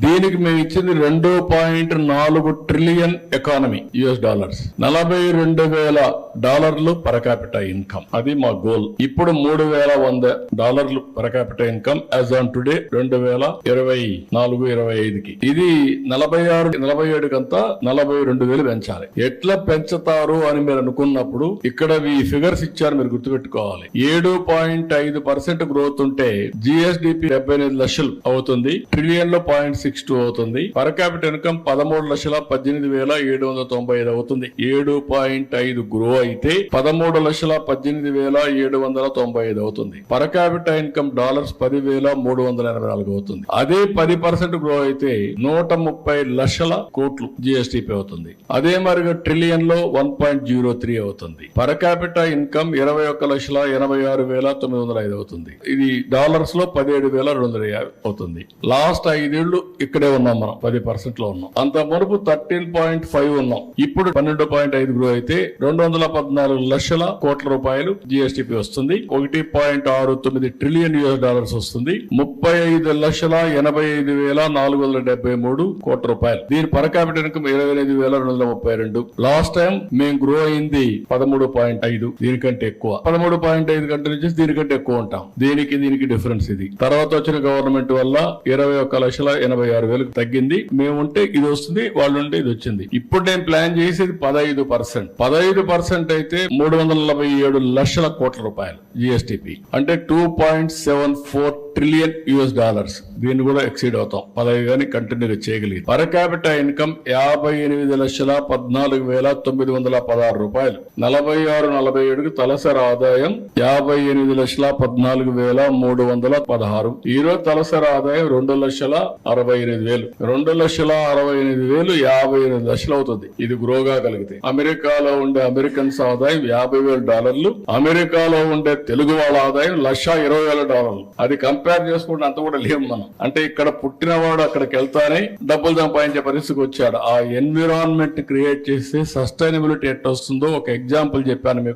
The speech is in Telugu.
దీనికి మేము ఇచ్చింది 2.4 trillion economy US$, $42,000 per capital income. అది మా గోల్. ఇప్పుడు $3,100 per capital income as on today 2024-25కి. ఇది 46-47 కంతా 42,000 పెంచాలి. ఎట్లా పెంచుతారు అని మీరు అనుకున్నప్పుడు ఇక్కడ ఈ ఫిగర్స్ ఇచ్చారు, మీరు గుర్తుపెట్టుకోవాలి. 7.5% గ్రోత్ ఉంటే GSDP 75 లక్షలు అవుతుంది, ట్రిలియన్ లో 0.62 అవుతుంది. పర్ క్యాపిటల్ ఇన్కమ్ 13,18,795 అవుతుంది. 7.5 గ్రో అయితే 13,18,795 అవుతుంది. పర్ క్యాపిటల్ ఇన్కమ్ $10,384 అవుతుంది. అదే 10% గ్రో అయితే 130 లక్షల కోట్లు GSDP అవుతుంది. అదే మరిగా ట్రిలియన్ లో 1.03 అవుతుంది. పర్ క్యాపిటల్ ఇన్కమ్ 21,86,905 అవుతుంది. ఇది డాలర్స్ లో 17,250 అవుతుంది. లాస్ట్ 5 ఏళ్లు ఇక్కడే ఉన్నాం, మనం 10% లో ఉన్నాం. అంత మునుపు 13.5 ఉన్నాం. ఇప్పుడు 12.5 గ్రో అయితే 214 లక్షల కోట్ల రూపాయలు GSDP వస్తుంది. 1.69 ట్రిలియన్ US$ వస్తుంది. 35,85,473 కోట్ల రూపాయలు. దీని per capital income 25,232. Last time మేము గ్రో అయింది 13.5, దీనికంటే ఎక్కువ. 13.5 కంటే నుంచి దీనికంటే ఎక్కువ ఉంటాం. దీనికి డిఫరెన్స్ ఇది. తర్వాత వచ్చిన గవర్నమెంట్ వల్ల 21,86,000 తగ్గింది. మేము ఉంటే ఇది వస్తుంది, వాళ్ళు ఉంటే ఇది వచ్చింది. ఇప్పుడు నేను ప్లాన్ చేసేది 15%. 15% అయితే 347 లక్షల కోట్ల రూపాయలు GSDP, అంటే 2.74 ట్రిలియన్ US$. దీన్ని కూడా ఎక్సీడ్ అవుతాం. 15 గానీ కంటిన్యూగా చేయగలిగింది. పర్ క్యాపిటల్ ఇన్కమ్ 58,14,916 రూపాయలు. 46-47కి తలసరి ఆదాయం 58,14,316. ఈ రోజు తలసరి ఆదాయం 2,68,000. 2,68,000 58 లక్షలు అవుతుంది. ఇది గ్రోగా కలిగితే. అమెరికాలో ఉండే అమెరికన్స్ ఆదాయం $50,000. అమెరికాలో ఉండే తెలుగు వాళ్ళ ఆదాయం $120,000. అది కంపేర్ చేసుకుంటే అంత కూడా లేము మనం. అంటే ఇక్కడ పుట్టినవాడు అక్కడికి వెళ్తానే డబ్బులు సంపాదించే పరిస్థితికి వచ్చాడు. ఆ ఎన్విరాన్మెంట్ క్రియేట్ చేస్తే సస్టైనబిలిటీ ఎట్లా వస్తుందో ఒక ఎగ్జాంపుల్ చెప్పాను మీకు.